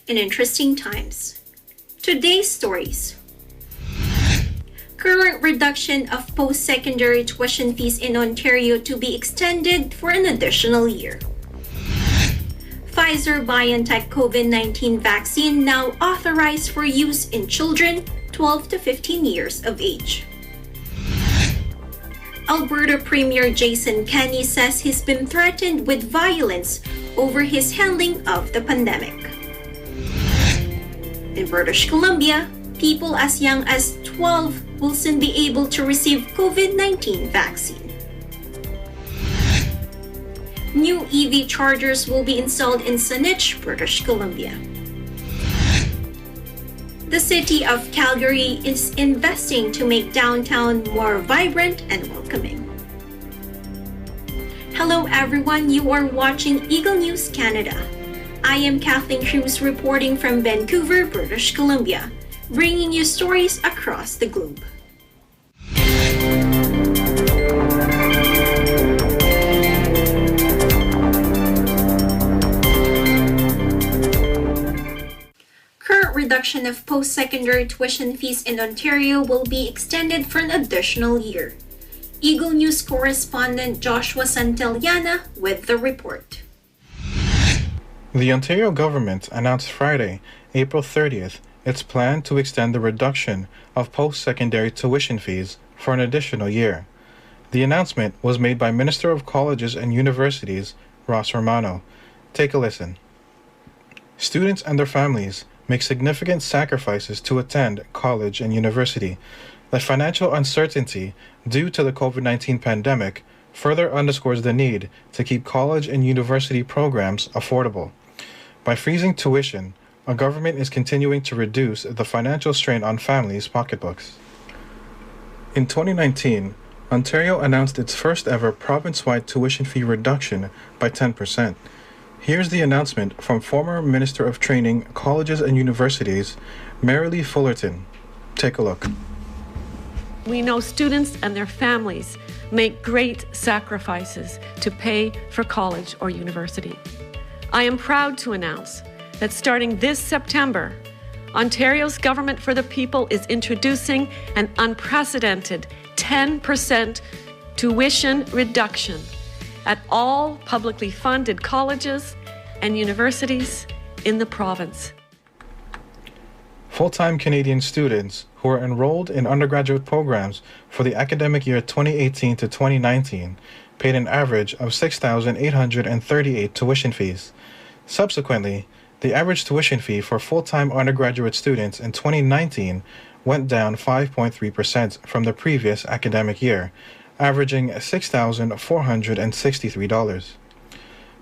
in interesting times. Today's stories. Current reduction of post-secondary tuition fees in Ontario to be extended for an additional year. Pfizer-BioNTech COVID-19 vaccine now authorized for use in children 12 to 15 years of age. Alberta Premier Jason Kenney says he's been threatened with violence over his handling of the pandemic. In British Columbia, people as young as 12 will soon be able to receive COVID-19 vaccine. New EV chargers will be installed in Saanich, British Columbia. The city of Calgary is investing to make downtown more vibrant and welcoming. Hello everyone, you are watching Eagle News Canada. I am Kathleen Cruz reporting from Vancouver, British Columbia, bringing you stories across the globe. Current reduction of post-secondary tuition fees in Ontario will be extended for an additional year. Eagle News correspondent Joshua Santillana with the report. The Ontario government announced Friday, April 30th, its plan to extend the reduction of post-secondary tuition fees for an additional year. The announcement was made by Minister of Colleges and Universities, Ross Romano. Take a listen. Students and their families make significant sacrifices to attend college and university. The financial uncertainty due to the COVID-19 pandemic further underscores the need to keep college and university programs affordable. By freezing tuition, our government is continuing to reduce the financial strain on families' pocketbooks. In 2019, Ontario announced its first ever province-wide tuition fee reduction by 10%. Here's the announcement from former Minister of Training, Colleges and Universities, Marilee Fullerton. Take a look. We know students and their families make great sacrifices to pay for college or university. I am proud to announce that starting this September, Ontario's Government for the People is introducing an unprecedented 10% tuition reduction at all publicly funded colleges and universities in the province. Full-time Canadian students who are enrolled in undergraduate programs for the academic year 2018 to 2019 paid an average of $6,838 tuition fees. Subsequently, the average tuition fee for full-time undergraduate students in 2019 went down 5.3% from the previous academic year, averaging $6,463.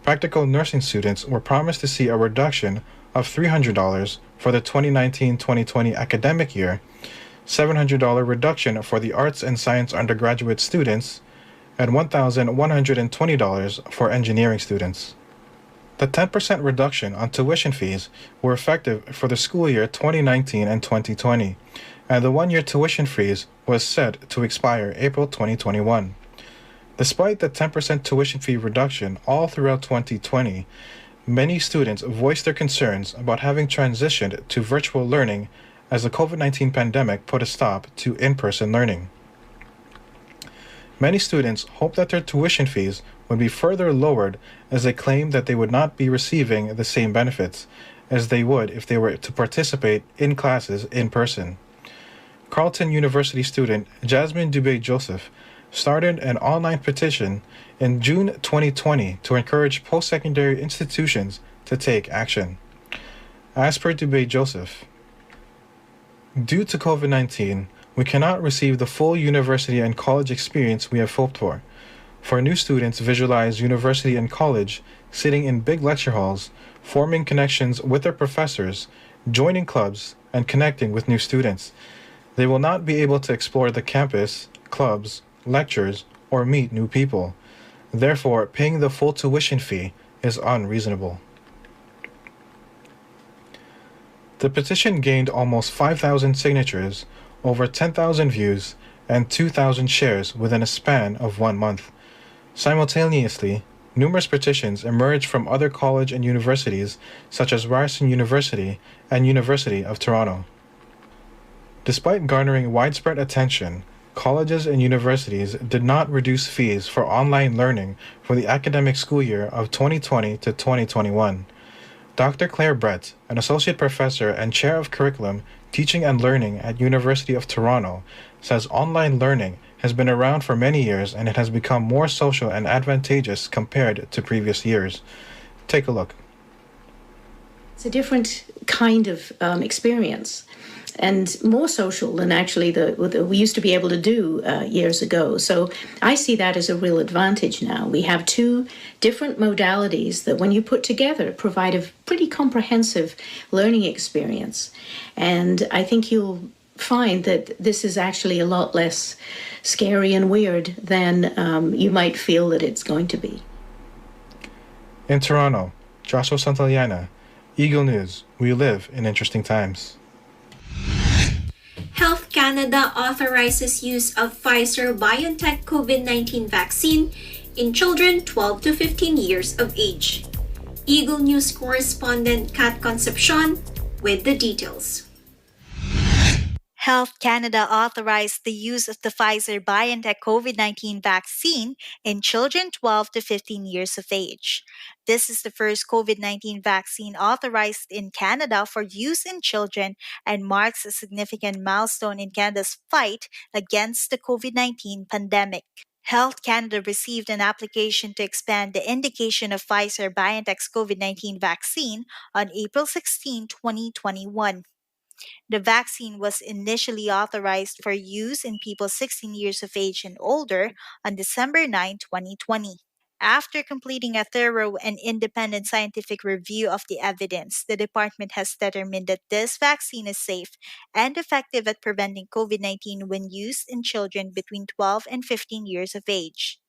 Practical nursing students were promised to see a reduction of $300 for the 2019-2020 academic year, $700 reduction for the arts and science undergraduate students, and $1,120 for engineering students. The 10% reduction on tuition fees were effective for the school year 2019 and 2020, and the one-year tuition freeze was set to expire April 2021. Despite the 10% tuition fee reduction all throughout 2020, many students voiced their concerns about having transitioned to virtual learning as the COVID-19 pandemic put a stop to in-person learning. Many students hope that their tuition fees would be further lowered, as they claim that they would not be receiving the same benefits as they would if they were to participate in classes in person. Carleton University student Jasmine Dubé-Joseph started an online petition in June 2020 to encourage post-secondary institutions to take action. As per Dubé-Joseph, due to COVID-19, we cannot receive the full university and college experience we have hoped for. For new students, visualize university and college sitting in big lecture halls, forming connections with their professors, joining clubs, and connecting with new students. They will not be able to explore the campus, clubs, lectures, or meet new people. Therefore, paying the full tuition fee is unreasonable. The petition gained almost 5,000 signatures, over 10,000 views, and 2,000 shares within a span of 1 month. Simultaneously, Numerous petitions emerged from other college and universities, such as Ryerson University and University of Toronto. Despite garnering widespread attention, colleges and universities did not reduce fees for online learning for the academic school year of 2020 to 2021. Dr. Claire Brett, an associate professor and chair of curriculum, teaching and learning at University of Toronto, says online learning has been around for many years and it has become more social and advantageous compared to previous years. Take a look. It's a different kind of experience and more social than actually we used to be able to do years ago. So I see that as a real advantage now. We have two different modalities that when you put together provide a pretty comprehensive learning experience. And I think you'll find that this is actually a lot less scary and weird than you might feel that it's going to be. In Toronto, Joshua Santillana, Eagle News, we live in interesting times. Health Canada authorizes use of Pfizer-BioNTech COVID-19 vaccine in children 12 to 15 years of age. Eagle News correspondent Kat Concepcion with the details. Health Canada authorized the use of the Pfizer-BioNTech COVID-19 vaccine in children 12 to 15 years of age. This is the first COVID-19 vaccine authorized in Canada for use in children and marks a significant milestone in Canada's fight against the COVID-19 pandemic. Health Canada received an application to expand the indication of Pfizer-BioNTech's COVID-19 vaccine on April 16, 2021. The vaccine was initially authorized for use in people 16 years of age and older on December 9, 2020. After completing a thorough and independent scientific review of the evidence, the department has determined that this vaccine is safe and effective at preventing COVID-19 when used in children between 12 and 15 years of age.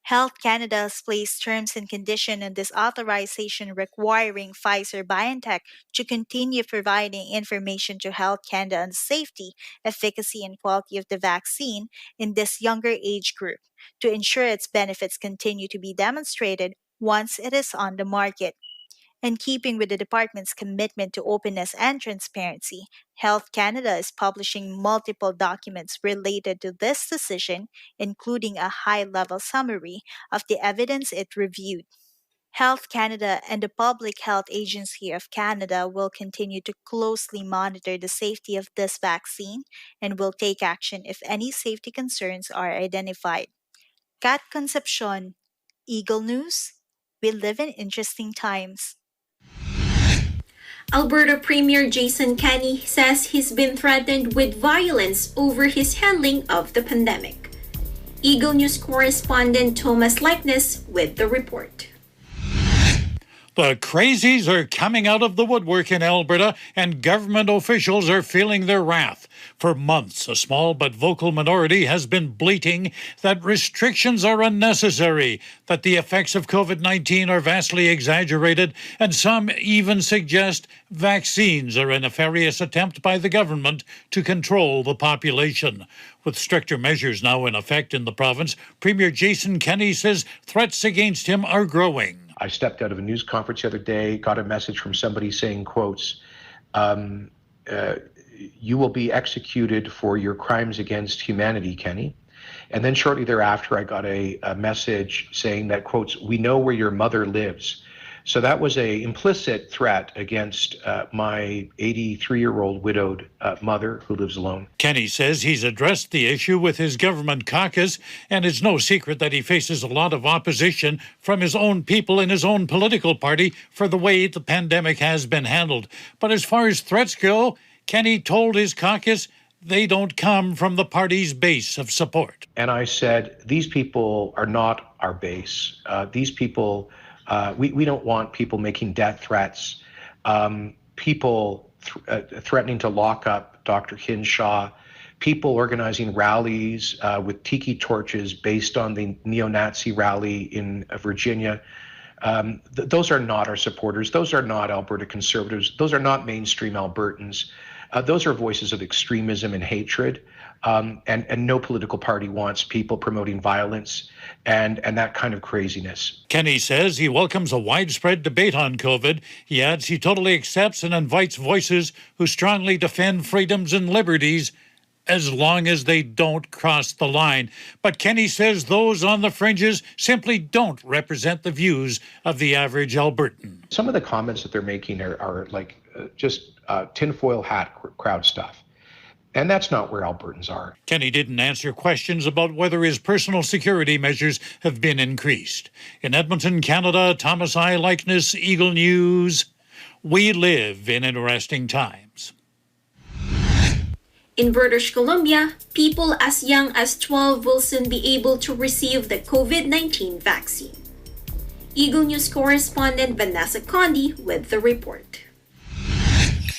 Health Canada has placed terms and conditions on this authorization requiring Pfizer-BioNTech to continue providing information to Health Canada on the safety, efficacy, and quality of the vaccine in this younger age group to ensure its benefits continue to be demonstrated once it is on the market. In keeping with the department's commitment to openness and transparency, Health Canada is publishing multiple documents related to this decision, including a high-level summary of the evidence it reviewed. Health Canada and the Public Health Agency of Canada will continue to closely monitor the safety of this vaccine and will take action if any safety concerns are identified. Kat Concepcion, Eagle News. We live in interesting times. Alberta Premier Jason Kenney says he's been threatened with violence over his handling of the pandemic. Eagle News correspondent Thomas Likeness with the report. The crazies are coming out of the woodwork in Alberta, and government officials are feeling their wrath. For months, a small but vocal minority has been bleating that restrictions are unnecessary, that the effects of COVID-19 are vastly exaggerated, and some even suggest vaccines are a nefarious attempt by the government to control the population. With stricter measures now in effect in the province, Premier Jason Kenney says threats against him are growing. I stepped out of a news conference the other day, got a message from somebody saying, quotes, you will be executed for your crimes against humanity, Kenny. And then shortly thereafter, I got a message saying that, quotes, we know where your mother lives. So that was a implicit threat against my 83-year-old widowed mother who lives alone. Kenney says he's addressed the issue with his government caucus, and it's no secret that he faces a lot of opposition from his own people in his own political party for the way the pandemic has been handled. But as far as threats go, Kenney told his caucus they don't come from the party's base of support. And I said, these people are not our base. These people... We don't want people making death threats, people threatening to lock up Dr. Hinshaw, people organizing rallies with tiki torches based on the neo-Nazi rally in Virginia. Those are not our supporters. Those are not Alberta Conservatives. Those are not mainstream Albertans. Those are voices of extremism and hatred. and no political party wants people promoting violence and that kind of craziness. Kenny says he welcomes a widespread debate on COVID. He adds he totally accepts and invites voices who strongly defend freedoms and liberties as long as they don't cross the line. But Kenny says those on the fringes simply don't represent the views of the average Albertan. Some of the comments that they're making are like just tinfoil hat crowd stuff. And that's not where Albertans are. Kenny didn't answer questions about whether his personal security measures have been increased. In Edmonton, Canada, Thomas I. Likeness, Eagle News. We live in interesting times. In British Columbia, people as young as 12 will soon be able to receive the COVID-19 vaccine. Eagle News correspondent Vanessa Condi with the report.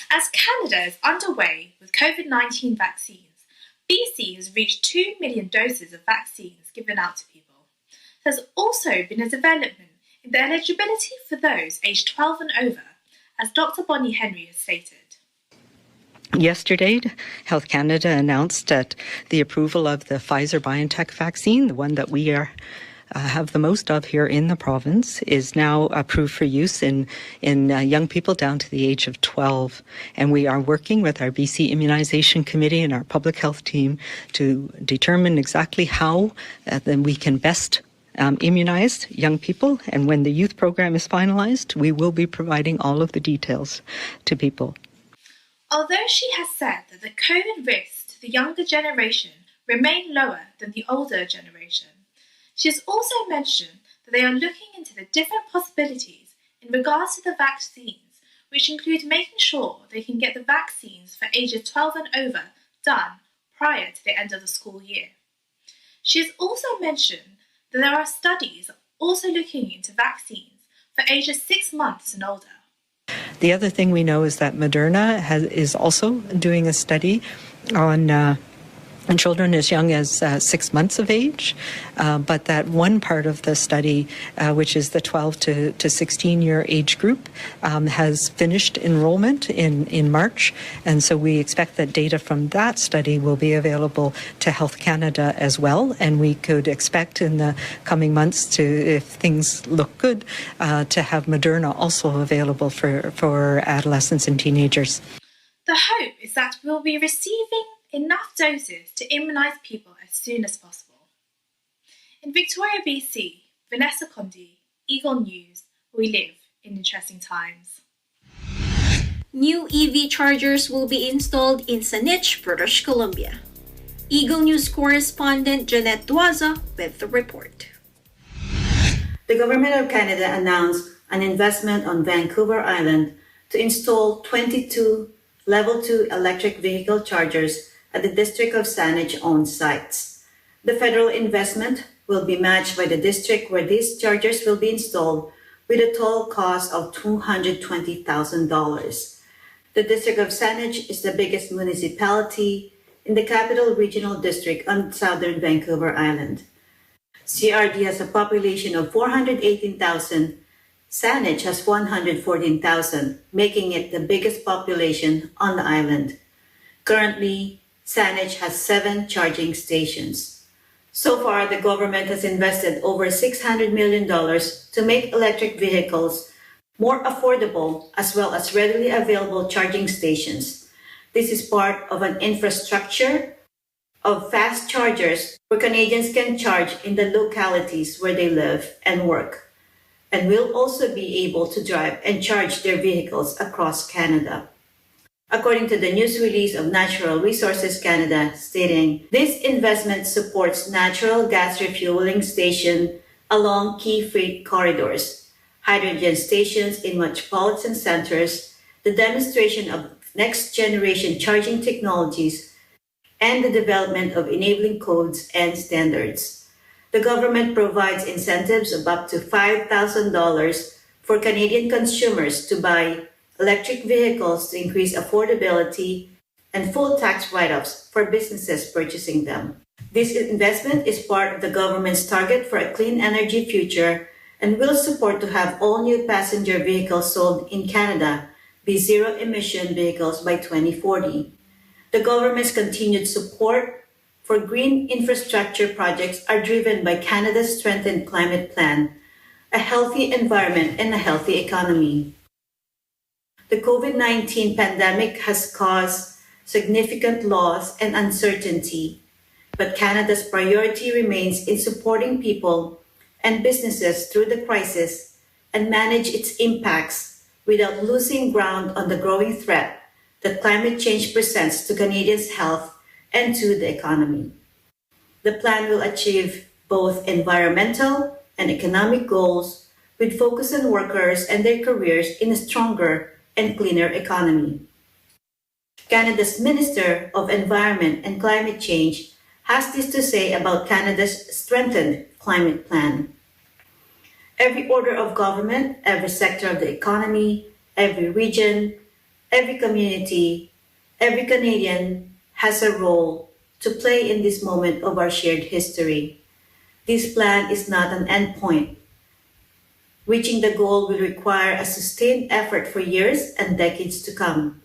As Canada is underway with COVID-19 vaccines, BC has reached 2 million doses of vaccines given out to people. There has also been a development in the eligibility for those aged 12 and over, as Dr. Bonnie Henry has stated. Yesterday, Health Canada announced that the approval of the Pfizer-BioNTech vaccine, the one that we have the most of here in the province, is now approved for use in young people down to the age of 12. And we are working with our BC Immunization Committee and our public health team to determine exactly how then we can best immunize young people. And when the youth program is finalized, we will be providing all of the details to people. Although she has said that the COVID risks to the younger generation remain lower than the older generation, she has also mentioned that they are looking into the different possibilities in regards to the vaccines, which include making sure they can get the vaccines for ages 12 and over done prior to the end of the school year. She has also mentioned that there are studies also looking into vaccines for ages 6 months and older. The other thing we know is that Moderna is also doing a study on children as young as 6 months of age, but that one part of the study, which is the 12 to 16-year age group, has finished enrollment in March, and so we expect that data from that study will be available to Health Canada as well, and we could expect in the coming months to, if things look good, to have Moderna also available for adolescents and teenagers. The hope is that we'll be receiving enough doses to immunise people as soon as possible. In Victoria, BC, Vanessa Condi, Eagle News, we live in interesting times. New EV chargers will be installed in Saanich, British Columbia. Eagle News correspondent Jeanette Duaza with the report. The Government of Canada announced an investment on Vancouver Island to install 22 Level 2 electric vehicle chargers at the District of Saanich-owned sites. The federal investment will be matched by the district where these chargers will be installed with a total cost of $220,000. The District of Saanich is the biggest municipality in the Capital Regional District on southern Vancouver Island. CRD has a population of 418,000. Saanich has 114,000, making it the biggest population on the island. Currently, Saanich has 7 charging stations. So far, the government has invested over $600 million to make electric vehicles more affordable as well as readily available charging stations. This is part of an infrastructure of fast chargers where Canadians can charge in the localities where they live and work, and will also be able to drive and charge their vehicles across Canada. According to the news release of Natural Resources Canada, stating, this investment supports natural gas refueling stations along key freight corridors, hydrogen stations in metropolitan centers, the demonstration of next-generation charging technologies, and the development of enabling codes and standards. The government provides incentives of up to $5,000 for Canadian consumers to buy electric vehicles to increase affordability, and full tax write-offs for businesses purchasing them. This investment is part of the government's target for a clean energy future and will support to have all new passenger vehicles sold in Canada be zero-emission vehicles by 2040. The government's continued support for green infrastructure projects are driven by Canada's strengthened climate plan, a healthy environment, and a healthy economy. The COVID-19 pandemic has caused significant loss and uncertainty, but Canada's priority remains in supporting people and businesses through the crisis and manage its impacts without losing ground on the growing threat that climate change presents to Canadians' health and to the economy. The plan will achieve both environmental and economic goals with focus on workers and their careers in a stronger and cleaner economy. Canada's Minister of Environment and Climate Change has this to say about Canada's strengthened climate plan. Every order of government, every sector of the economy, every region, every community, every Canadian has a role to play in this moment of our shared history. This plan is not an endpoint. Reaching the goal will require a sustained effort for years and decades to come.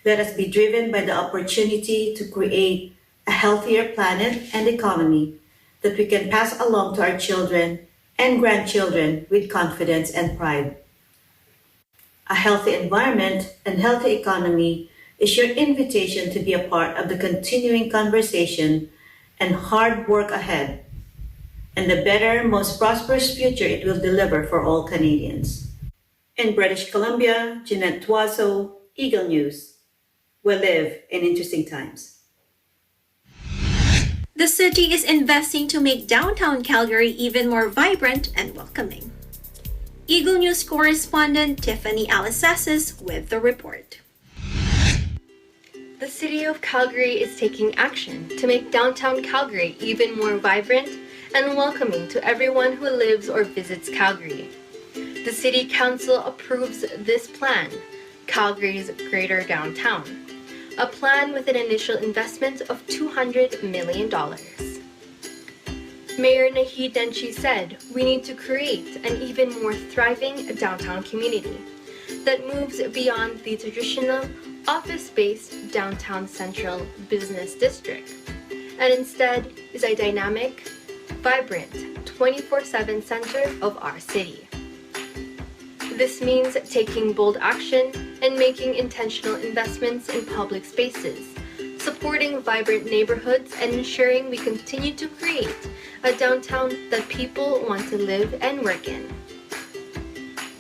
Let us be driven by the opportunity to create a healthier planet and economy that we can pass along to our children and grandchildren with confidence and pride. A healthy environment and healthy economy is your invitation to be a part of the continuing conversation and hard work ahead, and the better, most prosperous future it will deliver for all Canadians. In British Columbia, Jeanette Tuazo, Eagle News. We live in interesting times. The city is investing to make downtown Calgary even more vibrant and welcoming. Eagle News correspondent Tiffany Alasasis with the report. The City of Calgary is taking action to make downtown Calgary even more vibrant and welcoming to everyone who lives or visits Calgary. The City Council approves this plan, Calgary's Greater Downtown, a plan with an initial investment of $200 million. Mayor Naheed Denchi said, "We need to create an even more thriving downtown community that moves beyond the traditional office-based downtown central business district and instead is a dynamic, vibrant, 24/7 center of our city." This means taking bold action and making intentional investments in public spaces, supporting vibrant neighborhoods, and ensuring we continue to create a downtown that people want to live and work in.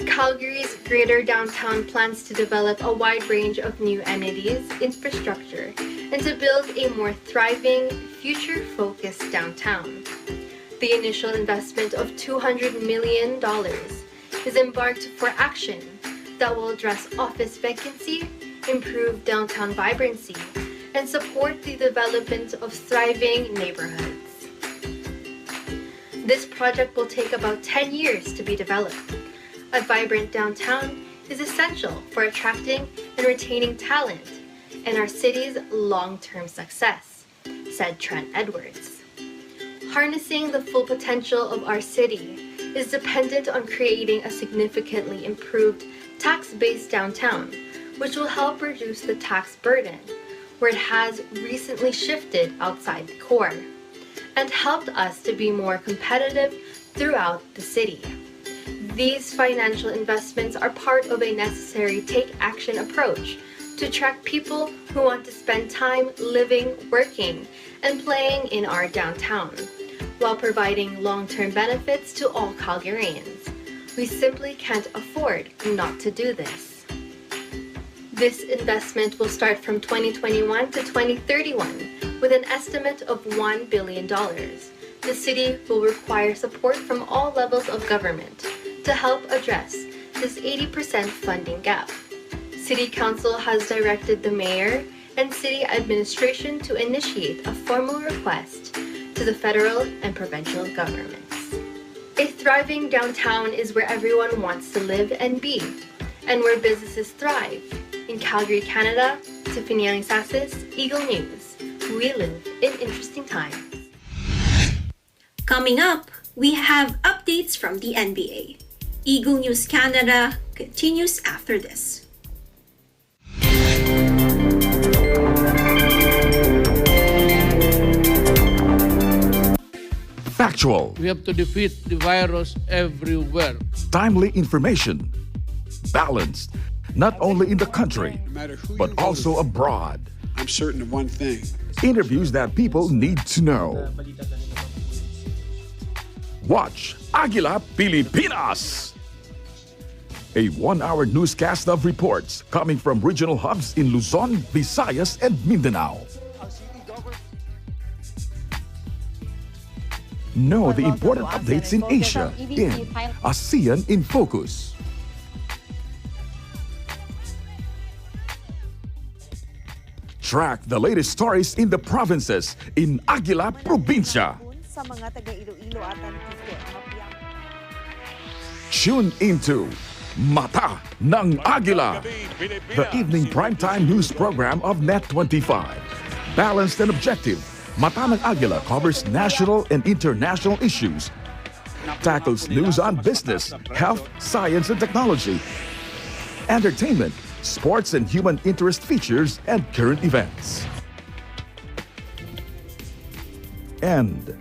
Calgary's Greater Downtown plans to develop a wide range of new amenities, infrastructure, and to build a more thriving, future-focused downtown. The initial investment of $200 million is embarked for action that will address office vacancy, improve downtown vibrancy, and support the development of thriving neighborhoods. This project will take about 10 years to be developed. A vibrant downtown is essential for attracting and retaining talent and our city's long-term success, said Trent Edwards. Harnessing the full potential of our city is dependent on creating a significantly improved tax-based downtown, which will help reduce the tax burden, where it has recently shifted outside the core, and helped us to be more competitive throughout the city. These financial investments are part of a necessary take-action approach to attract people who want to spend time living, working, and playing in our downtown, while providing long-term benefits to all Calgarians. We simply can't afford not to do this. This investment will start from 2021 to 2031 with an estimate of $1 billion. The city will require support from all levels of government to help address this 80% funding gap. City Council has directed the Mayor and City Administration to initiate a formal request to the federal and provincial governments. A thriving downtown is where everyone wants to live and be, and where businesses thrive. In Calgary, Canada, Tiffany Alisasis, Eagle News. We live in interesting times. Coming up, we have updates from the NBA. Eagle News Canada continues after this. factual. We have to defeat the virus everywhere. Timely information. Balanced, not only in the country, but also abroad. I'm certain of one thing. Interviews that people need to know. Watch Agila Pilipinas! A one-hour newscast of reports coming from regional hubs in Luzon, Visayas, and Mindanao. Know the important updates in Asia in ASEAN in Focus. Track the latest stories in the provinces in Agila Probinsya. Tune into Mata ng Agila, the evening primetime news program of Net25. Balanced and objective, Mata ng Agila covers national and international issues, tackles news on business, health, science and technology, entertainment, sports and human interest features, and current events. And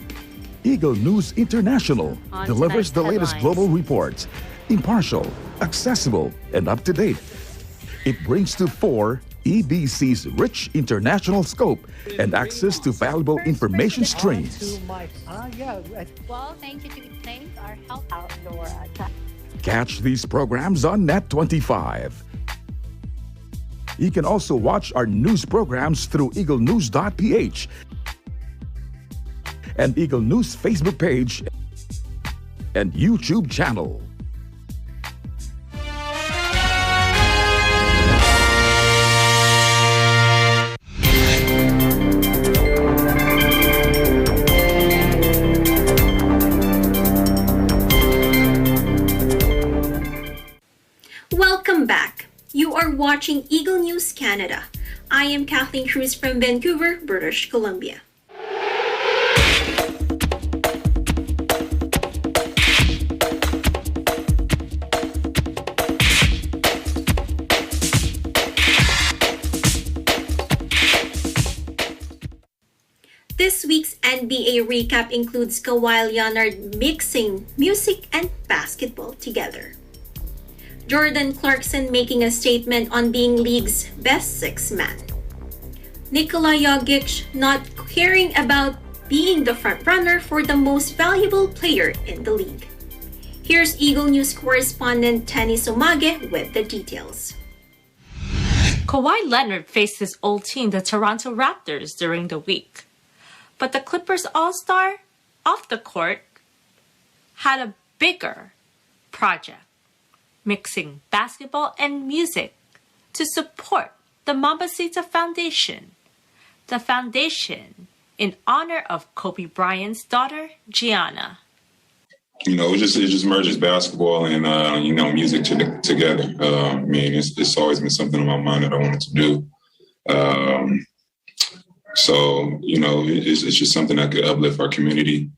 Eagle News International delivers the latest global reports, impartial, accessible, and up-to-date. It brings to fore EBC's rich international scope and access to valuable information streams. Well, thank you to thank our help outdoor. Catch these programs on Net25. You can also watch our news programs through eaglenews.ph and Eagle News Facebook page and YouTube channel. Welcome back. You are watching Eagle News Canada. I am Kathleen Cruz from Vancouver, British Columbia. This week's NBA recap includes Kawhi Leonard mixing music and basketball together, Jordan Clarkson making a statement on being league's best sixth man, Nikola Jokic not caring about being the frontrunner for the most valuable player in the league. Here's Eagle News correspondent Tenny Somage with the details. Kawhi Leonard faced his old team, the Toronto Raptors, during the week. But the Clippers All-Star, off the court, had a bigger project, mixing basketball and music to support the Mambasita Foundation, the foundation in honor of Kobe Bryant's daughter, Gianna. You know, it just merges basketball and, music together. I mean, it's always been something on my mind that I wanted to do. So, you know, it's just something that could uplift our community.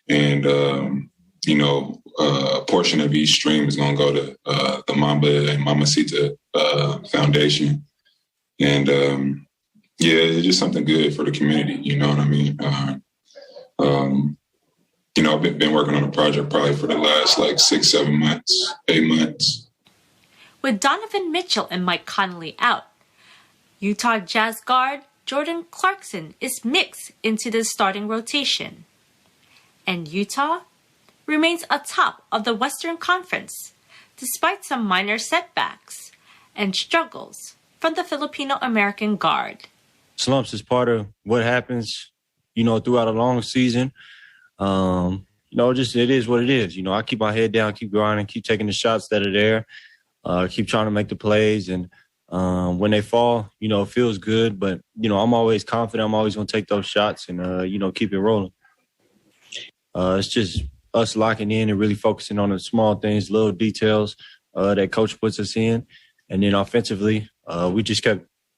And, a portion of each stream is going to go to the Mamba and Mamacita Foundation. And, it's just something good for the community. You know what I mean? I've been working on a project probably for the last 6, 7 months, 8 months. With Donovan Mitchell and Mike Conley out, Utah Jazz guard Jordan Clarkson is mixed into the starting rotation. And Utah remains atop of the Western Conference, despite some minor setbacks and struggles from the Filipino-American guard. Slumps is part of what happens, throughout a long season. It is what it is. I keep my head down, keep grinding, keep taking the shots that are there, keep trying to make the plays. And when they fall, it feels good. But, I'm always confident. I'm always going to take those shots and, keep it rolling. It's just us locking in and really focusing on the small things, little details that coach puts us in. And then offensively, we just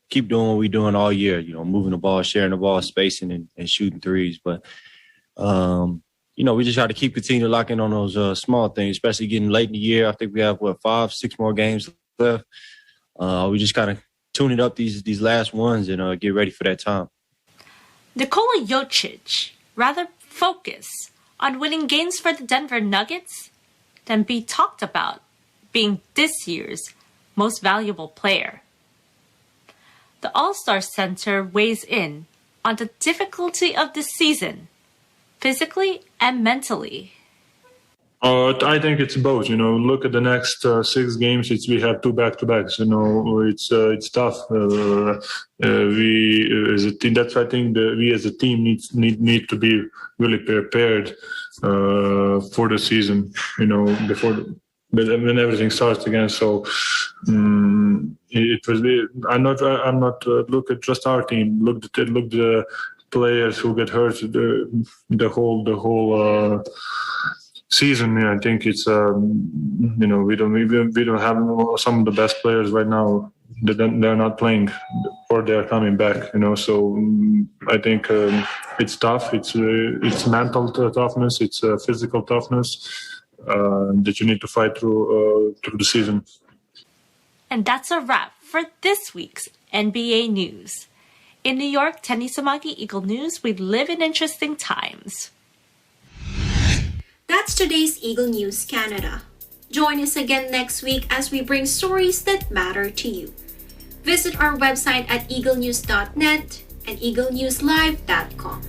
keep doing what we're doing all year, moving the ball, sharing the ball, spacing and shooting threes. But, we just got to continue to lock in on those small things, especially getting late in the year. I think we have, 5, 6 more games left. We just got to tune it up these last ones and get ready for that time. Nikola Jokic rather focus on winning games for the Denver Nuggets than be talked about being this year's most valuable player. The All-Star Center weighs in on the difficulty of this season, physically and mentally. I think it's both. Look at the next 6 games. We have 2 back-to-backs. It's tough. We as a team. That's why I think we as a team need to be really prepared for the season. When everything starts again. So it was. I'm not. Look at just our team. Look the players who get hurt. The whole. Season, I think it's we don't have some of the best players right now. They're not playing, or they're coming back. So I think it's tough. It's mental toughness. It's physical toughness that you need to fight through the season. And that's a wrap for this week's NBA News. In New York, Tenny Samaki, Eagle News. We live in interesting times. That's today's Eagle News Canada. Join us again next week as we bring stories that matter to you. Visit our website at eaglenews.net and eaglenewslive.com.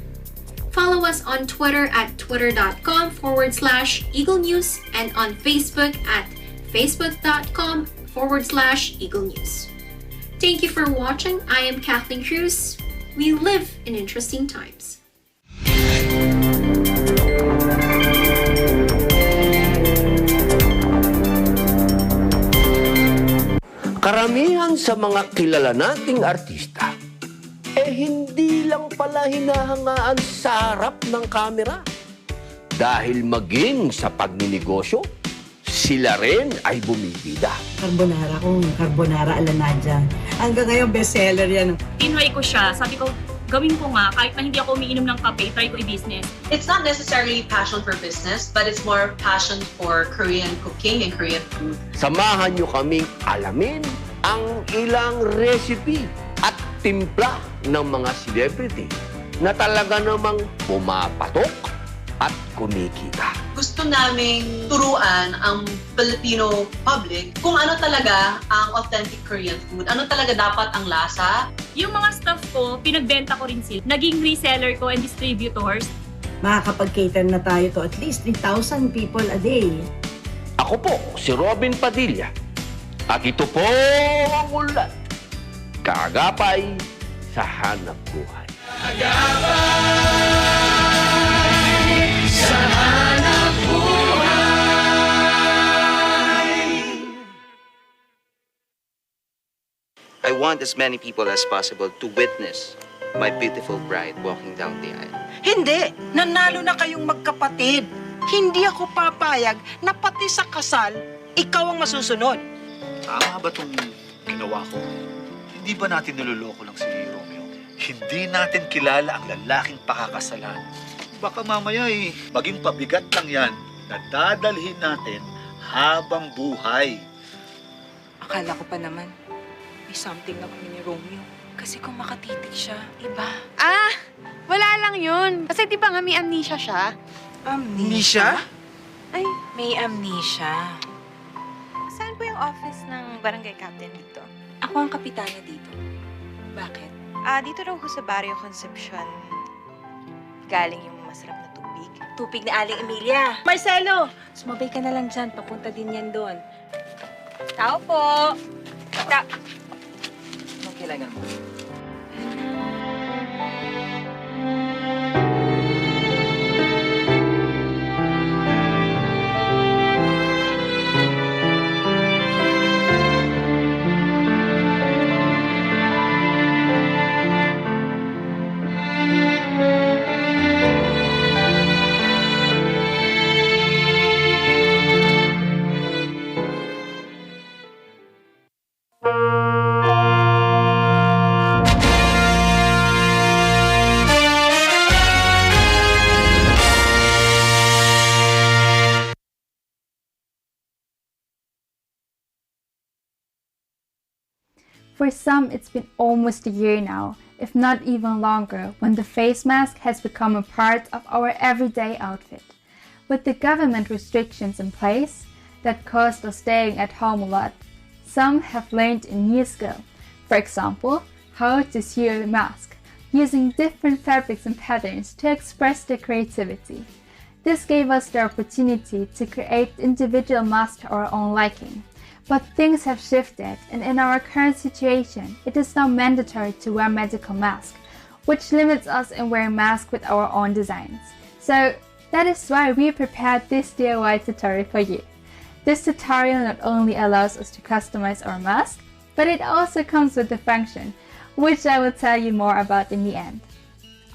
Follow us on Twitter at twitter.com/Eagle News and on Facebook at facebook.com/Eagle News. Thank you for watching. I am Kathleen Cruz. We live in interesting times. Karamihan sa mga kilala nating artista, hindi lang pala hinahangaan sa harap ng kamera. Dahil maging sa pagninegosyo, sila rin ay bumibida. Carbonara kung carbonara ala Nadia. Hanggang ngayon bestseller yan. Tinry ko siya. Sabi ko, gawin ko nga. Kahit na hindi ako umiinom ng kape, try ko i-business. It's not necessarily passion for business, but it's more passion for Korean cooking and Korean food. Samahan nyo kaming alamin ang ilang recipe at timpla ng mga celebrity na talaga namang pumapatok at kumikita. Gusto naming turuan ang Filipino public kung ano talaga ang authentic Korean food, ano talaga dapat ang lasa. Yung mga stuff ko, pinagbenta ko rin sila. Naging reseller ko and distributors. Makakapag-cater na tayo to at least 3,000 people a day. Ako po, si Robin Padilla. At ito po ang ulat. Kaagapay sa hanap buhay. Kaagapay sa hanap buhay. I want as many people as possible to witness my beautiful bride walking down the aisle. Hindi! Nanalo na kayong magkapatid. Hindi ako papayag na pati sa kasal, ikaw ang masusunod. Tama ba itong ginawa ko? Hindi ba natin niloloko lang si Romeo? Hindi natin kilala ang lalaking pakakasalan. Baka mamaya maging pabigat lang yan na dadalhin natin habang buhay. Akala ko pa naman, may something na kami ni Romeo. Kasi kung makatitig siya, iba. Ah! Wala lang yun. Kasi di ba nga may amnesia siya? Amnesia? Ay, may amnesia. Saan po yung office ng barangay captain dito? Ako ang kapitana dito. Bakit? Dito raw ho sa Barrio Concepcion. Galing yung masarap na tubig. Tupig ni Aling Emilia. Marcelo! Sumabay ka na lang dyan. Papunta din yan doon. Tao po! Anong kailangan mo? For some, it's been almost a year now, if not even longer, when the face mask has become a part of our everyday outfit. with the government restrictions in place that caused us staying at home a lot, some have learned a new skill. For example, how to sew a mask, using different fabrics and patterns to express their creativity. This gave us the opportunity to create individual masks to our own liking. But things have shifted, and in our current situation, it is now mandatory to wear medical masks, which limits us in wearing masks with our own designs. So that is why we prepared this DIY tutorial for you. This tutorial not only allows us to customize our mask, but it also comes with a function, which I will tell you more about in the end.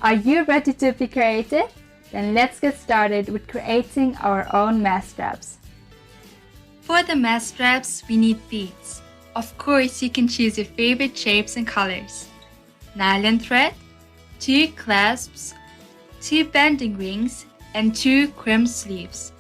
Are you ready to be creative? Then let's get started with creating our own mask straps. For the mask straps, we need beads. Of course, you can choose your favorite shapes and colors. Nylon thread, 2 clasps, 2 bending rings, and 2 crimp sleeves.